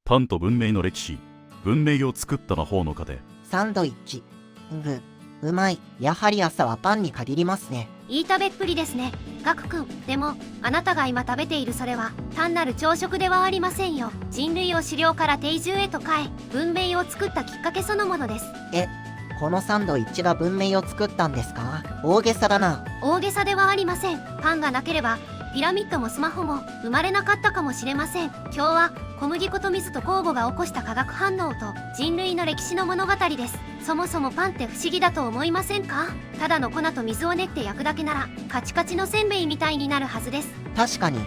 パンと文明の歴史、文明を作った魔法の糧。サンドイッチ。うまい。やはり朝はパンに限りますね。いい食べっぷりですね、ガク君。でもあなたが今食べているそれは単なる朝食ではありませんよ。人類を狩猟から定住へと変え、文明を作ったきっかけそのものです。このサンドイッチが文明を作ったんですか？大げさだな。大げさではありません。パンがなければピラミッドもスマホも生まれなかったかもしれません。今日は小麦粉と水と酵母が起こした化学反応と人類の歴史の物語です。そもそもパンって不思議だと思いませんか？ただの粉と水を練って焼くだけならカチカチのせんべいみたいになるはずです。確かに。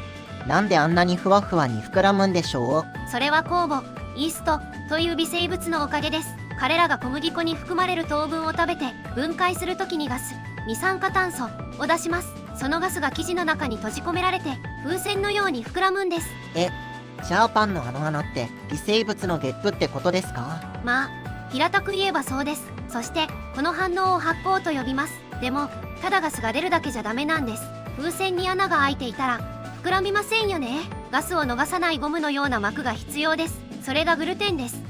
なんであんなにふわふわに膨らむんでしょう？それは酵母、イーストという微生物のおかげです。彼らが小麦粉に含まれる糖分を食べて分解するときにガス、二酸化炭素を出します。そのガスが生地の中に閉じ込められて風船のように膨らむんです。じゃあパンのあの穴って微生物のゲップってことですか？まあ平たく言えばそうです。そしてこの反応を発酵と呼びます。でもただガスが出るだけじゃダメなんです。風船に穴が開いていたら膨らみませんよね。ガスを逃さないゴムのような膜が必要です。それがグルテンです。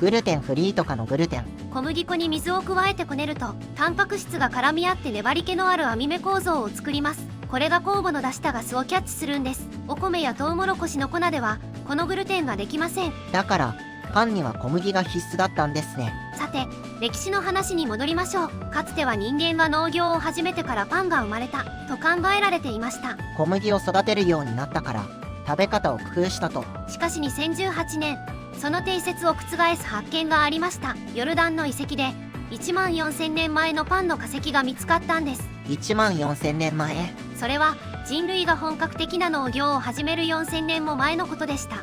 グルテンフリーとかのグルテン。小麦粉に水を加えてこねるとタンパク質が絡み合って粘り気のある網目構造を作ります。これが酵母の出したガスをキャッチするんです。お米やトウモロコシの粉ではこのグルテンができません。だからパンには小麦が必須だったんですね。さて歴史の話に戻りましょう。かつては人間が農業を始めてからパンが生まれたと考えられていました。小麦を育てるようになったから食べ方を工夫したと。しかし2018年その定説を覆す発見がありました。ヨルダンの遺跡で1万4000年前のパンの化石が見つかったんです。1万4000年前。それは人類が本格的な農業を始める4000年も前のことでした。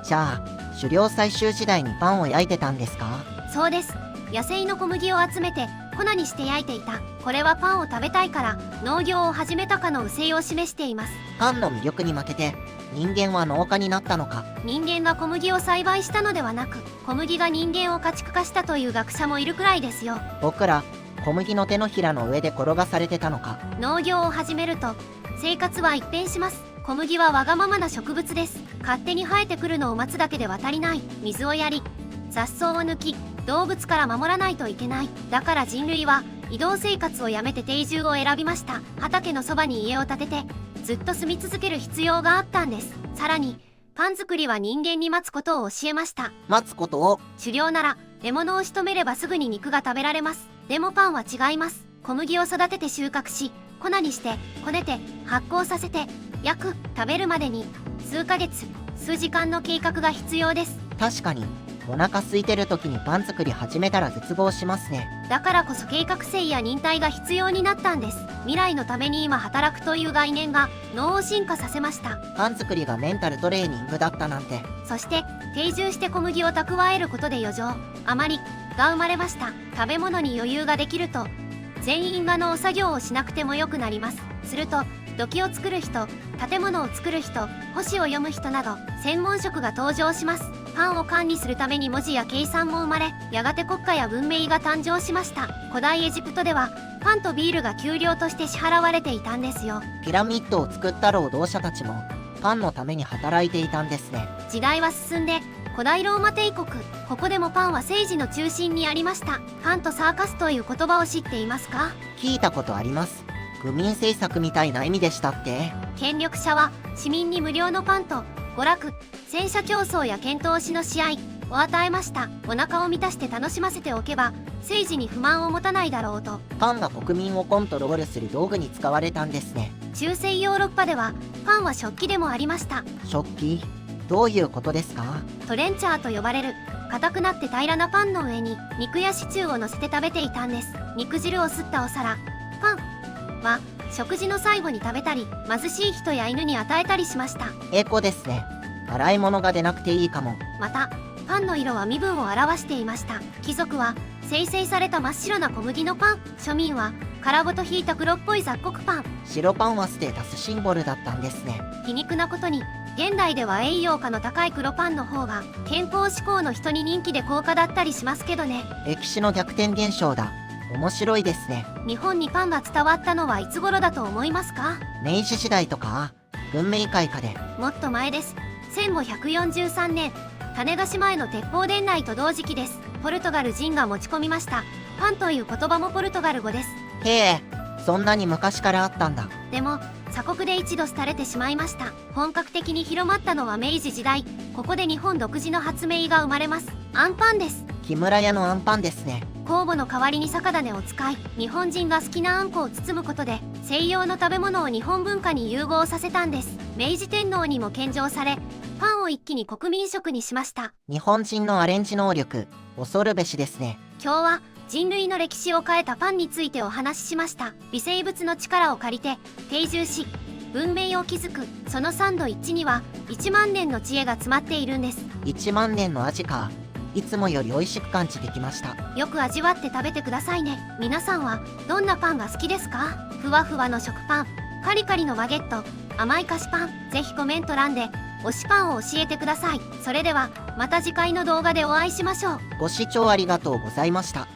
じゃあ狩猟採集時代にパンを焼いてたんですか？そうです。野生の小麦を集めて粉にして焼いていた。これはパンを食べたいから農業を始めたかの憂いを示しています。パンの魅力に負けて人間は農家になったのか？人間が小麦を栽培したのではなく、小麦が人間を家畜化したという学者もいるくらいですよ。僕ら小麦の手のひらの上で転がされてたのか？農業を始めると生活は一変します。小麦はわがままな植物です。勝手に生えてくるのを待つだけでは足りない。水をやり雑草を抜き動物から守らないといけない。だから人類は移動生活をやめて定住を選びました。畑のそばに家を建ててずっと住み続ける必要があったんです。さらにパン作りは人間に待つことを教えました。待つことを？狩猟なら獲物を仕留めればすぐに肉が食べられます。でもパンは違います。小麦を育てて収穫し粉にしてこねて発酵させて焼く、食べるまでに数ヶ月数時間の計画が必要です。確かにお腹空いてる時にパン作り始めたら絶望しますね。だからこそ計画性や忍耐が必要になったんです。未来のために今働くという概念が脳を進化させました。パン作りがメンタルトレーニングだったなんて。そして定住して小麦を蓄えることで余剰、余りが生まれました。食べ物に余裕ができると全員が農作業をしなくてもよくなります。すると土器を作る人、建物を作る人、星を読む人など専門職が登場します。パンを管理するために文字や計算も生まれ、やがて国家や文明が誕生しました。古代エジプトではパンとビールが給料として支払われていたんですよ。ピラミッドを作った労働者たちもパンのために働いていたんですね。時代は進んで古代ローマ帝国、ここでもパンは政治の中心にありました。パンとサーカスという言葉を知っていますか？聞いたことあります。愚民政策みたいな意味でしたって？権力者は市民に無料のパンと娯楽、戦車競争や剣闘士の試合を与えました。お腹を満たして楽しませておけば政治に不満を持たないだろうと。パンが国民をコントロールする道具に使われたんですね。中世ヨーロッパではパンは食器でもありました。食器？どういうことですか？トレンチャーと呼ばれる硬くなって平らなパンの上に肉やシチューを乗せて食べていたんです。肉汁を吸ったお皿、パンは食事の最後に食べたり貧しい人や犬に与えたりしました。エコですね。洗い物が出なくていいかも。またパンの色は身分を表していました。貴族は精製された真っ白な小麦のパン、庶民は殻ごとひいた黒っぽい雑穀パン。白パンはステータスシンボルだったんですね。皮肉なことに現代では栄養価の高い黒パンの方が健康志向の人に人気で高価だったりしますけどね。歴史の逆転現象だ。面白いですね。日本にパンが伝わったのはいつ頃だと思いますか？明治時代とか文明開化で？もっと前です。1543年種子島への鉄砲伝来と同時期です。ポルトガル人が持ち込みました。パンという言葉もポルトガル語です。へえ、そんなに昔からあったんだ。でも鎖国で一度廃れてしまいました。本格的に広まったのは明治時代。ここで日本独自の発明が生まれます。アンパンです。木村屋のアンパンですね。酵母の代わりに酒種を使い、日本人が好きなあんこを包むことで西洋の食べ物を日本文化に融合させたんです。明治天皇にも献上され、パンを一気に国民食にしました。日本人のアレンジ能力、恐るべしですね。今日は人類の歴史を変えたパンについてお話ししました。微生物の力を借りて定住し文明を築く、そのサンドイッチには1万年の知恵が詰まっているんです。1万年の味か。いつもより美味しく感じてきました。よく味わって食べてくださいね。皆さんはどんなパンが好きですか？ふわふわの食パン、カリカリのバゲット、甘い菓子パン。ぜひコメント欄で推しパンを教えてください。それではまた次回の動画でお会いしましょう。ご視聴ありがとうございました。